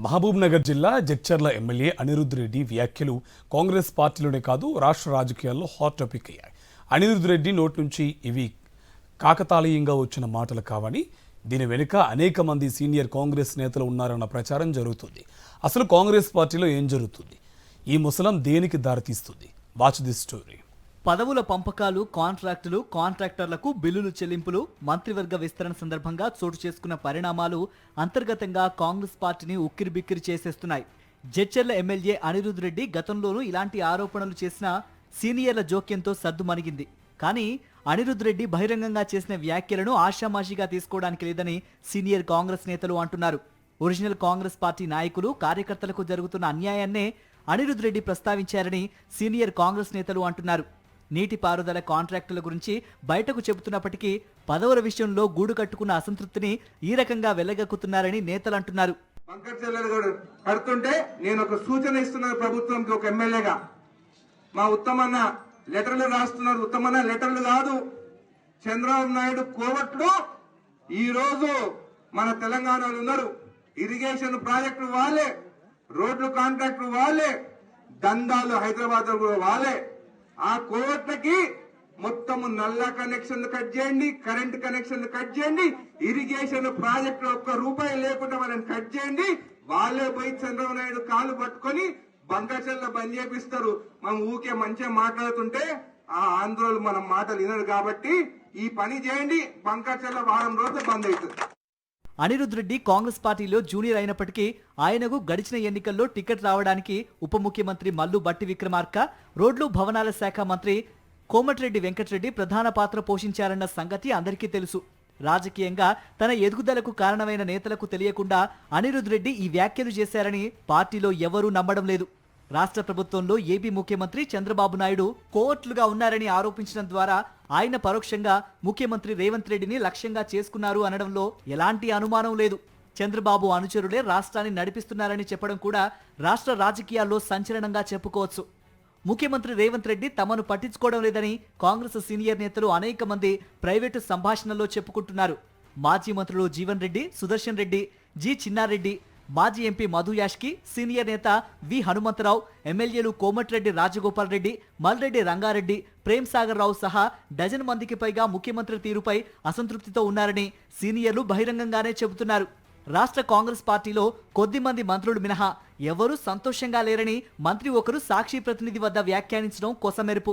మహబూబ్నగర్ జిల్లా జడ్చర్ల ఎమ్మెల్యే అనిరుద్ రెడ్డి వ్యాఖ్యలు కాంగ్రెస్ పార్టీలోనే కాదు రాష్ట్ర రాజకీయాల్లో హాట్ టాపిక్ అయ్యాయి. అనిరుద్ రెడ్డి నోటి నుంచి ఇవి కాకతాళీయంగా వచ్చిన మాటలు కావని, దీని వెనుక అనేక మంది సీనియర్ కాంగ్రెస్ నేతలు ఉన్నారన్న ప్రచారం జరుగుతుంది. అసలు కాంగ్రెస్ పార్టీలో ఏం జరుగుతుంది? ఈ ముసలం దేనికి దారితీస్తుంది? Watch this story. పదవుల పంపకాలు, కాంట్రాక్టులు, కాంట్రాక్టర్లకు బిల్లులు చెల్లింపులు, మంత్రివర్గ విస్తరణ సందర్భంగా చోటు చేసుకున్న పరిణామాలు అంతర్గతంగా కాంగ్రెస్ పార్టీని ఉక్కిరిబిక్కిరి చేసేస్తున్నాయి. జడ్చర్ల ఎమ్మెల్యే అనిరుద్ రెడ్డి గతంలోనూ ఇలాంటి ఆరోపణలు చేసిన సీనియర్ల జోక్యంతో సద్దుమణిగింది. కానీ అనిరుద్ రెడ్డి బహిరంగంగా చేసిన వ్యాఖ్యలను ఆషామాషిగా తీసుకోవడానికి లేదని సీనియర్ కాంగ్రెస్ నేతలు అంటున్నారు. ఒరిజినల్ కాంగ్రెస్ పార్టీ నాయకులు, కార్యకర్తలకు జరుగుతున్న అన్యాయాన్నే అనిరుద్ రెడ్డి ప్రస్తావించారని సీనియర్ కాంగ్రెస్ నేతలు అంటున్నారు. నీటిపారుదల కాంట్రాక్టుల గురించి బయటకు చెబుతున్నప్పటికీ పదవుల విషయంలో గూడు కట్టుకున్న అసంతృప్తిని ఈ రకంగా వెళ్లగక్కుతున్నారని నేతలు అంటున్నారు. కడుతుంటే నేను ఒక సూచన ఇస్తున్నాను ప్రభుత్వంకి, ఒక ఎమ్మెల్యేగా. మా ఉత్తమన్న లెటర్లు రాస్తున్నారు. ఉత్తమన్న లెటర్లు కాదు, చంద్రబాబు నాయుడు కోవట్లు ఈ రోజు మన తెలంగాణలో ఉన్నారు. ఇరిగేషన్ ప్రాజెక్టులు వాళ్ళే, రోడ్లు కాంట్రాక్టులు వాళ్ళే, దందాలు హైదరాబాద్ కూడా వాళ్ళే. ఆ కోవట్లకి మొత్తము నల్ల కనెక్షన్లు కట్ చేయండి, కరెంట్ కనెక్షన్లు కట్ చేయండి, ఇరిగేషన్ ప్రాజెక్టులు ఒక్క రూపాయి లేకుండా వాళ్ళని కట్ చేయండి. వాళ్ళే పోయి చంద్రబాబు నాయుడు కాలు పట్టుకొని బంకచెల్ల బంద్ చేపిస్తారు. మనం ఊకే మంచిగా మాట్లాడుతుంటే ఆ ఆంధ్రోలు మనం మాటలు వినరు. కాబట్టి ఈ పని చేయండి, బంకచెల్ల వారం రోజులు బంద్ అవుతుంది. అనిరుద్ రెడ్డి కాంగ్రెస్ పార్టీలో జూనియర్ అయినప్పటికీ ఆయనకు గడిచిన ఎన్నికల్లో టికెట్ రావడానికి ఉప ముఖ్యమంత్రి మల్లు భట్టి విక్రమార్క, రోడ్లు భవనాల శాఖ మంత్రి కోమటిరెడ్డి వెంకటరెడ్డి ప్రధాన పాత్ర పోషించారన్న సంగతి అందరికీ తెలుసు. రాజకీయంగా తన ఎదుగుదలకు కారణమైన నేతలకు తెలియకుండా అనిరుద్ రెడ్డి ఈ వ్యాఖ్యలు చేశారని పార్టీలో ఎవరూ నమ్మడం లేదు. రాష్ట్ర ప్రభుత్వంలో ఏపీ ముఖ్యమంత్రి చంద్రబాబు నాయుడు కోవట్లుగా ఉన్నారని ఆరోపించడం ద్వారా ఆయన పరోక్షంగా ముఖ్యమంత్రి రేవంత్ రెడ్డిని లక్ష్యంగా చేసుకున్నారు అనడంలో ఎలాంటి అనుమానం లేదు. చంద్రబాబు అనుచరులే రాష్ట్రాన్ని నడిపిస్తున్నారని చెప్పడం కూడా రాష్ట్ర రాజకీయాల్లో సంచలనంగా చెప్పుకోవచ్చు. ముఖ్యమంత్రి రేవంత్ రెడ్డి తమను పట్టించుకోవడం లేదని కాంగ్రెస్ సీనియర్ నేతలు అనేక మంది ప్రైవేటు సంభాషణల్లో చెప్పుకుంటున్నారు. మాజీ మంత్రులు జీవన్ రెడ్డి, సుదర్శన్ రెడ్డి, జి చిన్నారెడ్డి, మాజీ ఎంపీ మధు యాష్కి, సీనియర్ నేత వి హనుమంతరావు, ఎమ్మెల్యేలు కోమటిరెడ్డి రాజగోపాల్ రెడ్డి, మల్రెడ్డి రంగారెడ్డి, ప్రేమ్ సాగర్ రావు సహా డజన్ మందికి పైగా ముఖ్యమంత్రి తీరుపై అసంతృప్తితో ఉన్నారని సీనియర్లు బహిరంగంగానే చెబుతున్నారు. రాష్ట్ర కాంగ్రెస్ పార్టీలో కొద్ది మంది మంత్రులు మినహా ఎవరూ సంతోషంగా లేరని మంత్రి ఒకరు సాక్షి ప్రతినిధి వద్ద వ్యాఖ్యానించడం కొసమెరుపు.